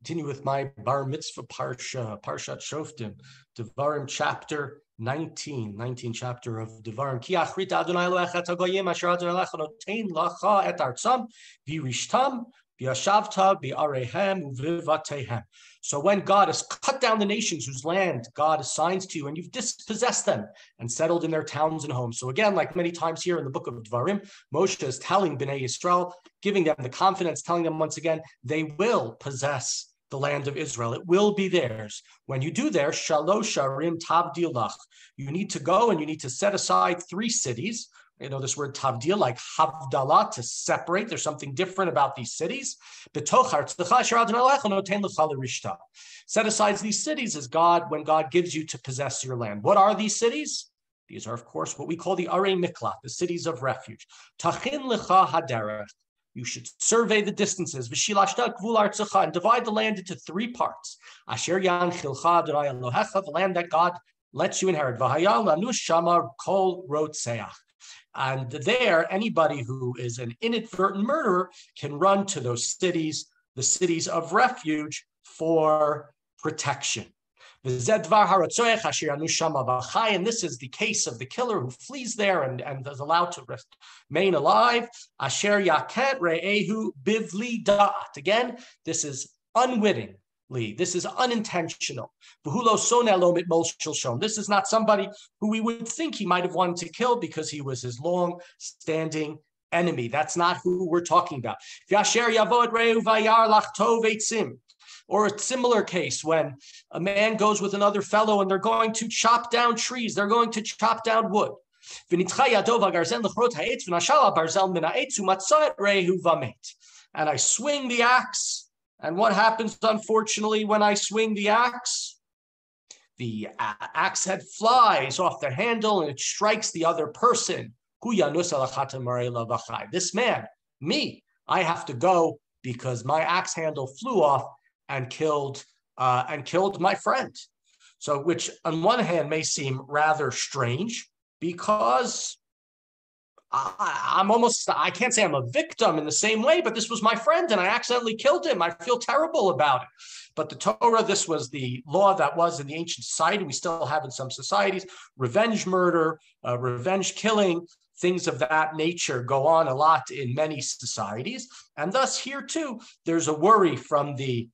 Continue with my bar mitzvah parsha, Parshat Shoftim, Devarim chapter 19 chapter of Devarim. Ki achrita Adonai Elohecha et hagoyim asher Adonai Elohecha notein lacha et artzam v'yirishtam v'yashavta b'areihem u'v'vateihem. So when God has cut down the nations whose land God assigns to you, and you've dispossessed them and settled in their towns and homes. So again, like many times here in the book of Devarim, Moshe is telling Bnei Yisrael, giving them the confidence, telling them once again, they will possess the land of Israel. It will be theirs. When you do there, shalosh arim tavdilach. You need to go and you need to set aside 3 cities. You know this word tavdil, like havdalah, to separate. There's something different about these cities. Set aside these cities as God, when God gives you to possess your land. What are these cities? These are, of course, what we call the arei miklat, the cities of refuge. Tachin lecha haderech. You should survey the distances, and divide the land into 3 parts. Asher yanchilcha Adonai Elohecha, the land that God lets you inherit. And there, anybody who is an inadvertent murderer can run to those cities, the cities of refuge, for protection. And this is the case of the killer who flees there and is allowed to remain alive. Asher yaket re'ehu bivli da'at. Again, this is unwittingly. This is unintentional. This is not somebody who we would think he might have wanted to kill because he was his long-standing enemy. That's not who we're talking about. Or a similar case when a man goes with another fellow and they're going to chop down trees, they're going to chop down wood. And I swing the axe, and what happens, unfortunately, when I swing the axe? The axe head flies off the handle and it strikes the other person. This man, me, I have to go because my axe handle flew off and killed my friend. So, which on one hand may seem rather strange because I can't say I'm a victim in the same way, but this was my friend and I accidentally killed him. I feel terrible about it. But the Torah, this was the law that was in the ancient society. We still have in some societies, revenge murder, revenge killing, things of that nature go on a lot in many societies. And thus here too, there's a worry from the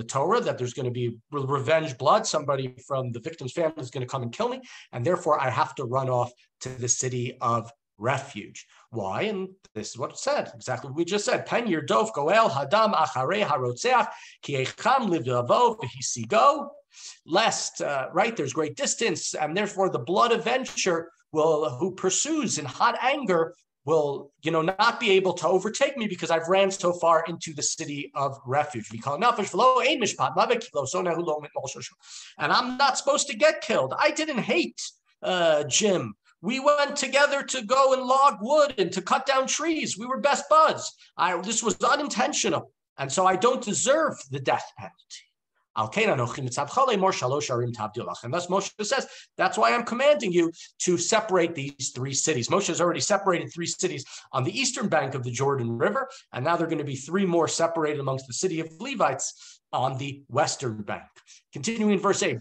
Torah that there's going to be revenge blood. Somebody from the victim's family is going to come and kill me, and therefore I have to run off to the city of refuge. Why? And this is what it said, exactly what we just said. Pen yirdof goel hadam acharei harotzeach ki echam livdavo v'hisigo. Lest, right, there's great distance, and therefore the blood avenger who pursues in hot anger will, not be able to overtake me because I've ran so far into the city of refuge. And I'm not supposed to get killed. I didn't hate Jim. We went together to go and log wood and to cut down trees. We were best buds. This was unintentional. And so I don't deserve the death penalty. And thus Moshe says, that's why I'm commanding you to separate these 3 cities. Moshe has already separated 3 cities on the eastern bank of the Jordan River, and now there are going to be 3 more separated amongst the city of Levites on the western bank. Continuing in verse 8,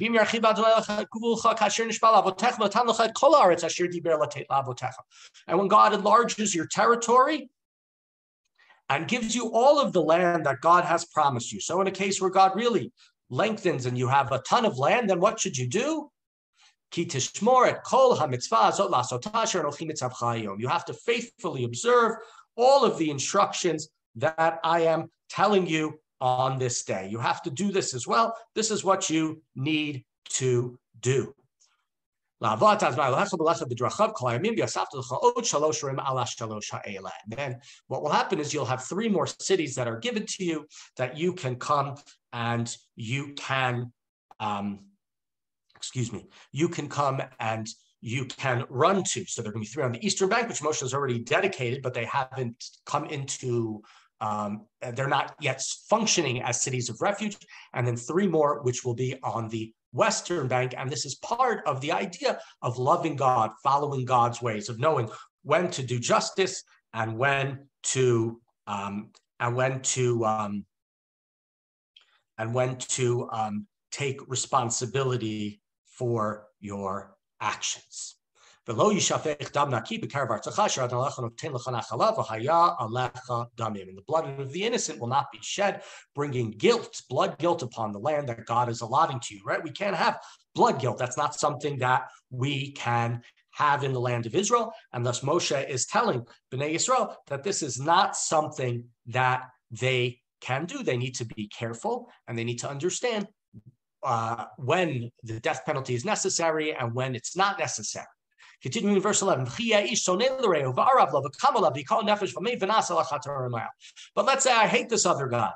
and when God enlarges your territory and gives you all of the land that God has promised you. So in a case where God really lengthens and you have a ton of land, then what should you do? You have to faithfully observe all of the instructions that I am telling you on this day. You have to do this as well. This is what you need to do. Then what will happen is you'll have 3 more cities that are given to you that you can come and you can run to. So there are going to be 3 on the eastern bank, which Moshe has already dedicated, but they haven't come into, they're not yet functioning as cities of refuge. And then 3 more, which will be on the western bank. And this is part of the idea of loving God, following God's ways, of knowing when to do justice and when to and when to take responsibility for your actions. And the blood of the innocent will not be shed, bringing blood guilt upon the land that God is allotting to you, right? We can't have blood guilt. That's not something that we can have in the land of Israel. And thus Moshe is telling Bnei Yisrael that this is not something that they can do. They need to be careful, and they need to understand when the death penalty is necessary and when it's not necessary. Continuing in verse 11. But let's say I hate this other guy,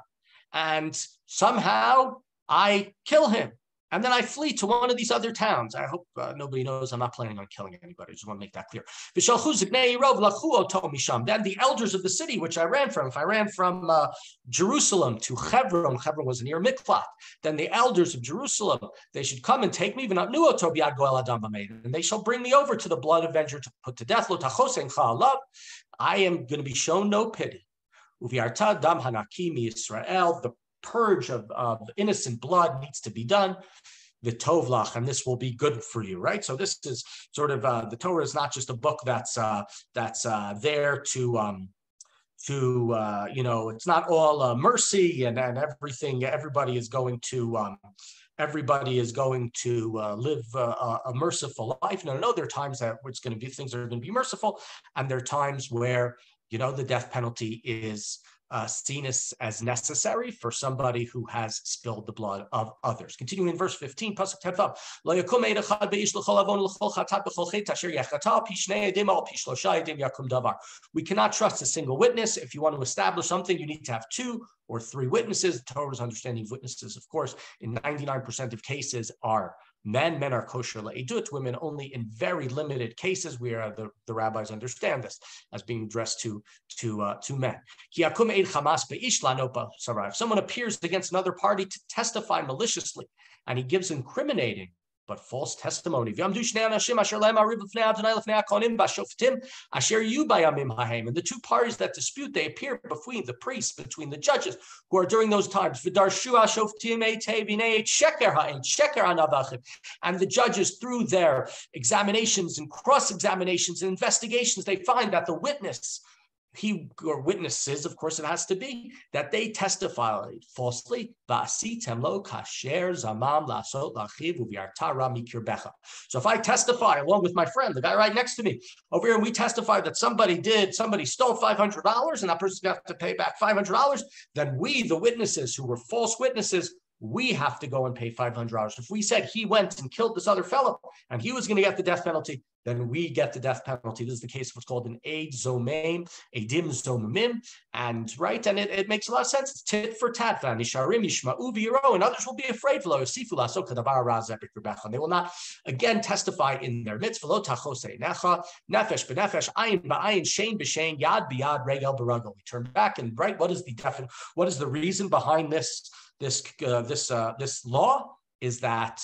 and somehow I kill him, and then I flee to one of these other towns. I hope nobody knows I'm not planning on killing anybody. I just want to make that clear. Then the elders of the city, which I ran from, if I ran from Jerusalem to Hebron was near Miklat, then the elders of Jerusalem, they should come and take me, and they shall bring me over to the blood avenger to put to death. I am going to be shown no pity. The purge of innocent blood needs to be done, the tovlach, and this will be good for you, right? So this is sort of the Torah is not just a book that's there to it's not all mercy and everything. Everybody is going to live a merciful life. No, there are times that it's going to be things that are going to be merciful, and there are times where the death penalty is seen as necessary for somebody who has spilled the blood of others. Continuing in verse 15, Pasuk Tedvav, we cannot trust a single witness. If you want to establish something, you need to have 2 or 3 witnesses. The Torah's understanding of witnesses, of course, in 99% of cases are men. Men are kosher le'edut. Women only in very limited cases where the rabbis understand this as being addressed to men. If someone appears against another party to testify maliciously, and he gives incriminating but false testimony, and the 2 parties that dispute, they appear between the priests, between the judges who are during those times, and the judges, through their examinations and cross-examinations and investigations, they find that the witness, witnesses, of course it has to be, that they testified falsely. So if I testify along with my friend, the guy right next to me over here, and we testify that somebody stole $500 and that person's going to have to pay back $500, then we, the witnesses who were false witnesses, we have to go and pay $500. If we said he went and killed this other fellow and he was going to get the death penalty, then we get the death penalty. This is the case of what's called an eid zomim, edim zomimim, and it makes a lot of sense. It's tit for tat. And others will be afraid. And they will not again testify in their midst. Nefesh b'nefesh, ayin b'ayin, shein b'shein, yad b'yad, regel b'regel. We turn back and what is the reason behind this law? Is that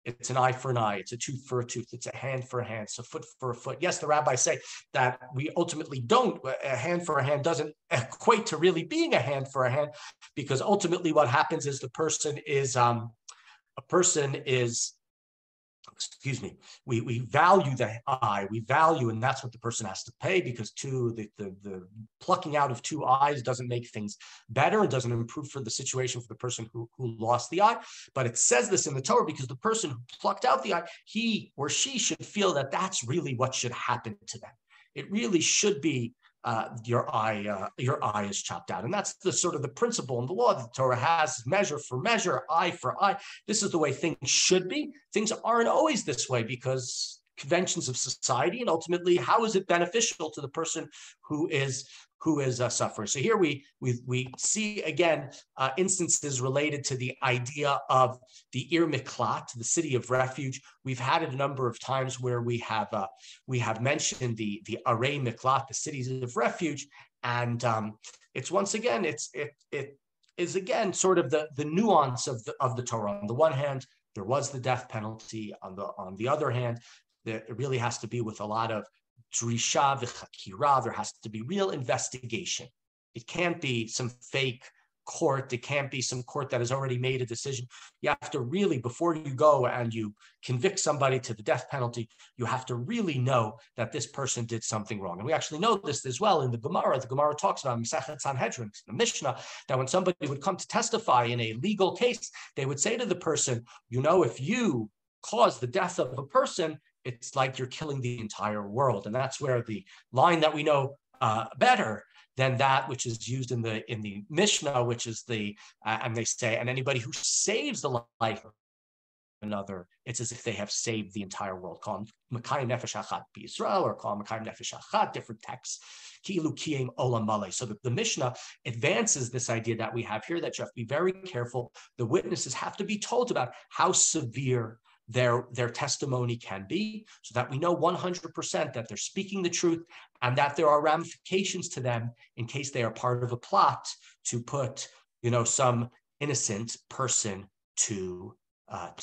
it's an eye for an eye, it's a tooth for a tooth, it's a hand for a hand, it's a foot for a foot. Yes, the rabbis say that we ultimately don't, a hand for a hand doesn't equate to really being a hand for a hand, because ultimately what happens is the person is, we value the eye, and that's what the person has to pay, because the plucking out of 2 eyes doesn't make things better and doesn't improve for the situation for the person who lost the eye. But it says this in the Torah because the person who plucked out the eye, he or she should feel that that's really what should happen to them. It really should be your eye is chopped out. And that's the sort of the principle in the law that the Torah has, measure for measure, eye for eye. This is the way things should be. Things aren't always this way because conventions of society, and ultimately, how is it beneficial to the person who is suffering? So here we see again instances related to the idea of the Ir Miklat, the city of refuge. We've had it a number of times where we have mentioned the Arei Miklat, the cities of refuge, and it's once again it is again sort of the nuance of the Torah. On the one hand, there was the death penalty. On the other hand, it really has to be with a lot of drisha v'chakira. There has to be real investigation. It can't be some fake court. It can't be some court that has already made a decision. You have to really, before you go and you convict somebody to the death penalty, you have to really know that this person did something wrong. And we actually know this as well in the Gemara. The Gemara talks about Masechet Sanhedrin, the Mishnah, that when somebody would come to testify in a legal case, they would say to the person, if you cause the death of a person, it's like you're killing the entire world. And that's where the line that we know better than that which is used in the Mishnah, which is and they say, and anybody who saves the life of another, it's as if they have saved the entire world. Call them Mekayim Nefesh Achat B'Yisrael, or call them Mekayim Nefesh Achat, different texts. Ki'ilu Kiyim Olam Maleh. So the Mishnah advances this idea that we have here, that you have to be very careful. The witnesses have to be told about how severe their testimony can be, so that we know 100% that they're speaking the truth, and that there are ramifications to them in case they are part of a plot to put, some innocent person to